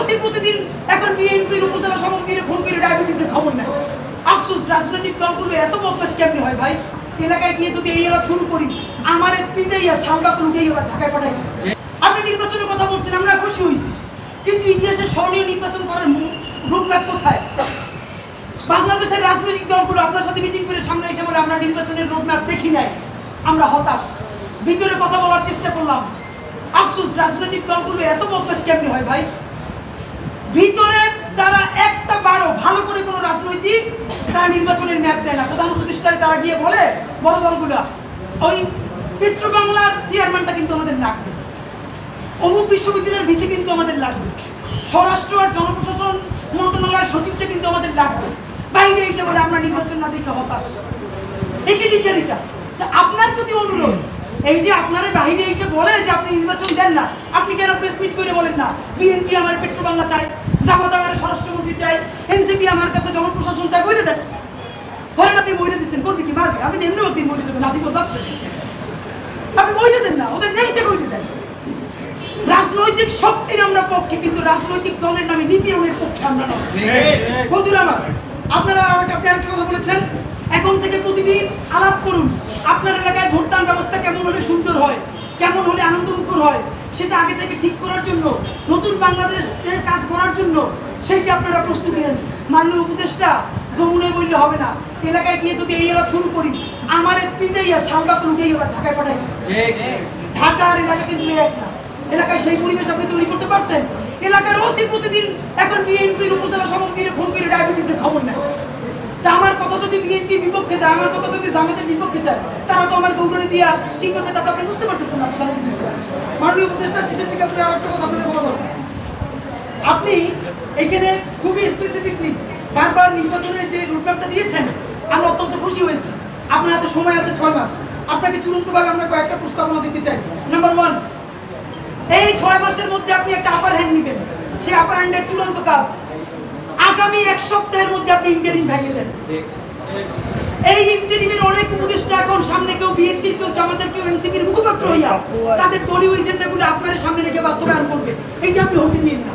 OC প্রতিদিন এখন বিএনপির উপজেলা সভাপতির ফোন করে ডায়াবেটিসের খবর নেয়। আফসোস, রাজনৈতিক দলগুলো এত বদমাশ কেমনে হয় ভাই? এলাকায় গিয়ে যদি এই এলাকা শুরু করি, আমার পিটাইয়া ছালবা লুকিয়ে এবার ঢাকায় পাঠাই। আপনি নির্বাচনের কথা বলছেন, আমরা খুশি হয়েছি, কিন্তু ইতিহাসে স্মরণীয় নির্বাচন করার রোডম্যাপ কোথায়? বাংলাদেশের রাজনৈতিক দলগুলো আপনার সাথে মিটিং করে সামনে এসে বলে আমরা নির্বাচনের রোডম্যাপ দেখি নাই, আমরা হতাশ। ভিতরে কথা বলার চেষ্টা করলাম, আফসোস, রাজনৈতিক দলগুলো এত বদমাশ কেমনে হয় ভাই? ভিতরে তারা একটা বারো ভালো করে কোনো রাজনৈতিক তারা নির্বাচনের ম্যাপ দেয় না। প্রধান উপদেষ্টারে তারা গিয়ে বলে বড় দলগুলা, ওই পেট্রো বাংলার চেয়ারম্যানটা কিন্তু আমাদের লাগবে, অমুক বিশ্ববিদ্যালয়ের ভিসি কিন্তু আমাদের লাগবে, স্বরাষ্ট্র আর জনপ্রশাসন মন্ত্রণালয়ের সচিবটা কিন্তু আমাদের লাগবে। বাইরে এসে বলে আমরা নির্বাচন না দেখে হতাশ। এটি বিচারিতা। আপনার প্রতি অনুরোধ, এই যে আপনারা বাইরে এসে বলে যে আপনি নির্বাচন দেন না, আপনি কেন প্রেস মিট করে বলেন না বিএনপি আমার পেট্রো বাংলা চাই, জামাত আমার স্বরাষ্ট্রমন্ত্রী চাই, এনসিপি আমার কাছে জনপ্রশাসন চাই, বলে দেন। ধরেন আপনি বইলে দিচ্ছেন, করবি কি মারবে? আপনি এমনি একদিন বইলে দেবেন, নাতি করবে, আপনি বইলে দেন না, ওদের নেইতে বইলে দেন। রাজনৈতিক শক্তির আমরা পক্ষে, কিন্তু রাজনৈতিক দলের নামে নিপীড়নের পক্ষে আমরা নয়। বন্ধুরা আমার, আপনারা আপনি আরেকটা কথা বলেছেন, এখন থেকে প্রতিদিন আলাপ করুন আপনার এলাকায় ভোটদান ব্যবস্থা কেমন হলে সুন্দর হয়, কেমন হলে আনন্দমুখর হয়, সেটা আগে থেকে ঠিক করার জন্য, নতুন বাংলাদেশের কাজ করার জন্য সেইটি আপনারা প্রস্তুতি নেন। মাননীয় উপদেষ্টা যমুনায় বললে হবে না, এলাকায় গিয়ে যদি এই এলাকা শুরু করি, আমার পিটাইয়া ছালবা লুকিয়ে এবার ঢাকায় পাঠাই। ঢাকা আর এলাকা কিন্তু এক না। এলাকায় সেই পরিবেশ আপনি তৈরি করতে পারছেন? এলাকার ওসি প্রতিদিন এখন বিএনপির উপজেলা সভাপতির ফোন করে ডায়াবেটিসের খবর নেয়। তা আমার কথা যদি বিএনপির বিপক্ষে যায়, আমার কথা যদি জামাতের বিপক্ষে যায়, তারা তো আমার গৌরবে দিয়া কি করবে তা তো আপনি বুঝতে পারতেছেন না। প্রধান উপদেষ্টা, মাননীয় উপদেষ্টা, শেষের দিকে আপনি আরেকটা কথা আপনাদের বলা দরকার। আপনি এখানে খুবই স্পেসিফিকলি বারবার নির্বাচনের যে রোডম্যাপটা দিয়েছেন, আমি অত্যন্ত খুশি হয়েছি। আপনার হাতে সময় আছে 6 মাস। আপনাকে চূড়ান্তভাবে আমরা কয়েকটা প্রস্তাবনা দিতে চাই। নাম্বার 1, এই 6 মাসের মধ্যে আপনি একটা আপার হ্যান্ড নেবেন। সেই আপার হ্যান্ডের চূড়ান্ত কাজ আগামী 1 সপ্তাহের মধ্যে আপনি ইন্টারিম ভেঙে দেন। এই ইন্টারিমের অনেক উপদেষ্টা এখন সামনে কেউ বিএনপির, কেউ জামাতের, কেউ এনসিপির মুখপাত্র হইয়া তাদের দলীয় এজেন্ডাগুলো আপনার সামনে রেখে বাস্তবায়ন করবে। এইটা আপনি হতে দিন না।